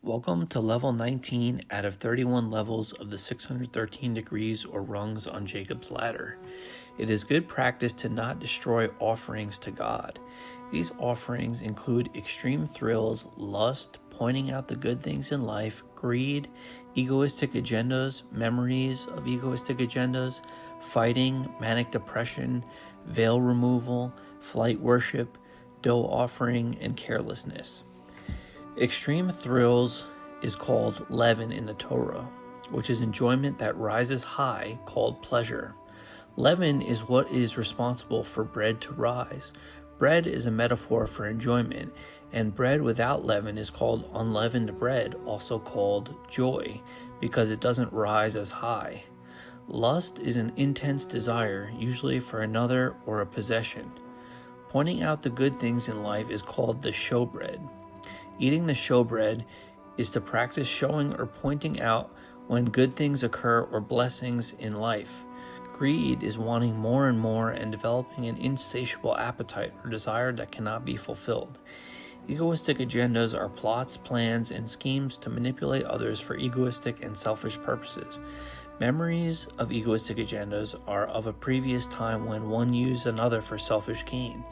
Welcome to level 19 out of 31 levels of the 613 degrees or rungs on Jacob's ladder. It is good practice to not destroy offerings to God. These offerings include extreme thrills, lust, pointing out the good things in life, greed, egoistic agendas, memories of egoistic agendas, fighting, manic depression, veil removal, flight worship, dough offering, and carelessness. Extreme thrills is called leaven in the Torah, which is enjoyment that rises high, called pleasure. Leaven is what is responsible for bread to rise. Bread is a metaphor for enjoyment, and bread without leaven is called unleavened bread, also called joy, because it doesn't rise as high. Lust is an intense desire, usually for another or a possession. Pointing out the good things in life is called the showbread. Eating the showbread is to practice showing or pointing out when good things occur or blessings in life. Greed is wanting more and more and developing an insatiable appetite or desire that cannot be fulfilled. Egoistic agendas are plots, plans, and schemes to manipulate others for egoistic and selfish purposes. Memories of egoistic agendas are of a previous time when one used another for selfish gain.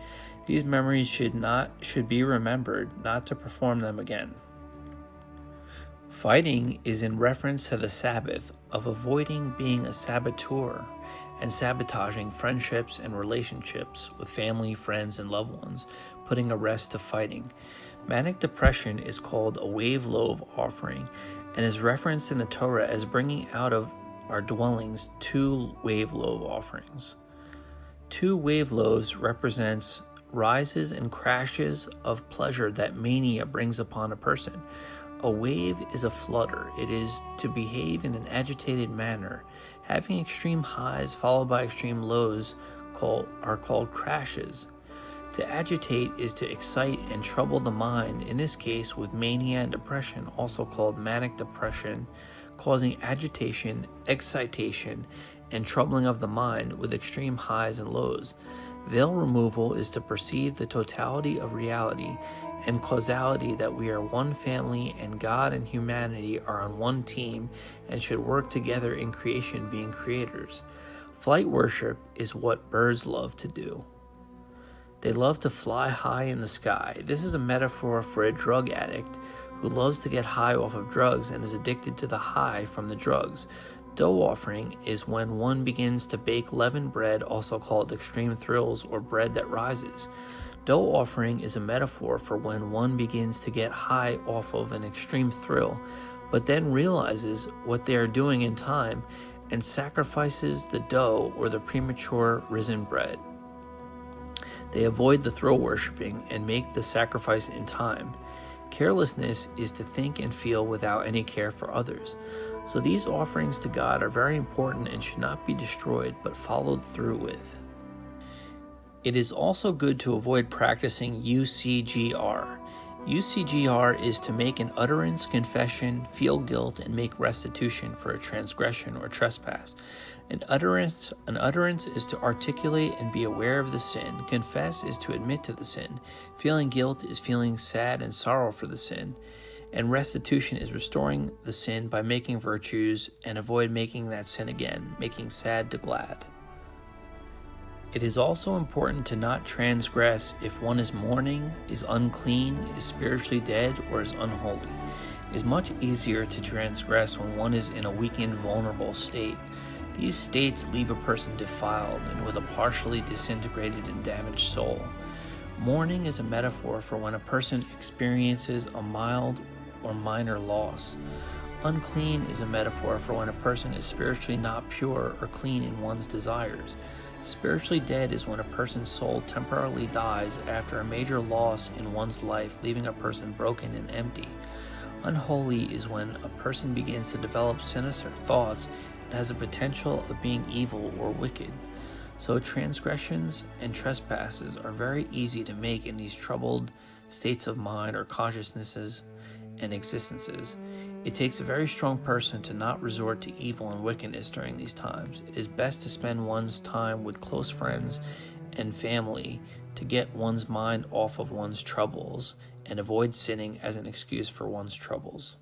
These memories should be remembered, not to perform them again. Fighting is in reference to the Sabbath, of avoiding being a saboteur and sabotaging friendships and relationships with family, friends, and loved ones, putting a rest to fighting. Manic depression is called a wave loaf offering and is referenced in the Torah as bringing out of our dwellings 2 wave loaf offerings. 2 wave loaves represents rises and crashes of pleasure that mania brings upon a person. A wave is a flutter. It is to behave in an agitated manner. Having extreme highs followed by extreme lows are called crashes. To agitate is to excite and trouble the mind, in this case with mania and depression, also called manic depression, causing agitation, excitation, and troubling of the mind with extreme highs and lows. Veil removal is to perceive the totality of reality and causality, that we are one family and God and humanity are on one team and should work together in creation, being creators. Flight worship is what birds love to do. They love to fly high in the sky. This is a metaphor for a drug addict who loves to get high off of drugs and is addicted to the high from the drugs. Dough offering is when one begins to bake leavened bread, also called extreme thrills or bread that rises. Dough offering is a metaphor for when one begins to get high off of an extreme thrill, but then realizes what they are doing in time and sacrifices the dough or the premature risen bread. They avoid the thrill worshiping and make the sacrifice in time. Carelessness is to think and feel without any care for others. So these offerings to God are very important and should not be destroyed, but followed through with. It is also good to avoid practicing UCGR. UCGR is to make an utterance, confession, feel guilt, and make restitution for a transgression or trespass. An utterance is to articulate and be aware of the sin. Confess is to admit to the sin. Feeling guilt is feeling sad and sorrow for the sin. And restitution is restoring the sin by making virtues and avoid making that sin again, making sad to glad. It is also important to not transgress if one is mourning, is unclean, is spiritually dead, or is unholy. It is much easier to transgress when one is in a weakened, vulnerable state. These states leave a person defiled and with a partially disintegrated and damaged soul. Mourning is a metaphor for when a person experiences a mild or minor loss. Unclean is a metaphor for when a person is spiritually not pure or clean in one's desires. Spiritually dead is when a person's soul temporarily dies after a major loss in one's life, leaving a person broken and empty. Unholy is when a person begins to develop sinister thoughts and has the potential of being evil or wicked. So transgressions and trespasses are very easy to make in these troubled states of mind or consciousnesses and existences. It takes a very strong person to not resort to evil and wickedness during these times. It is best to spend one's time with close friends and family to get one's mind off of one's troubles and avoid sinning as an excuse for one's troubles.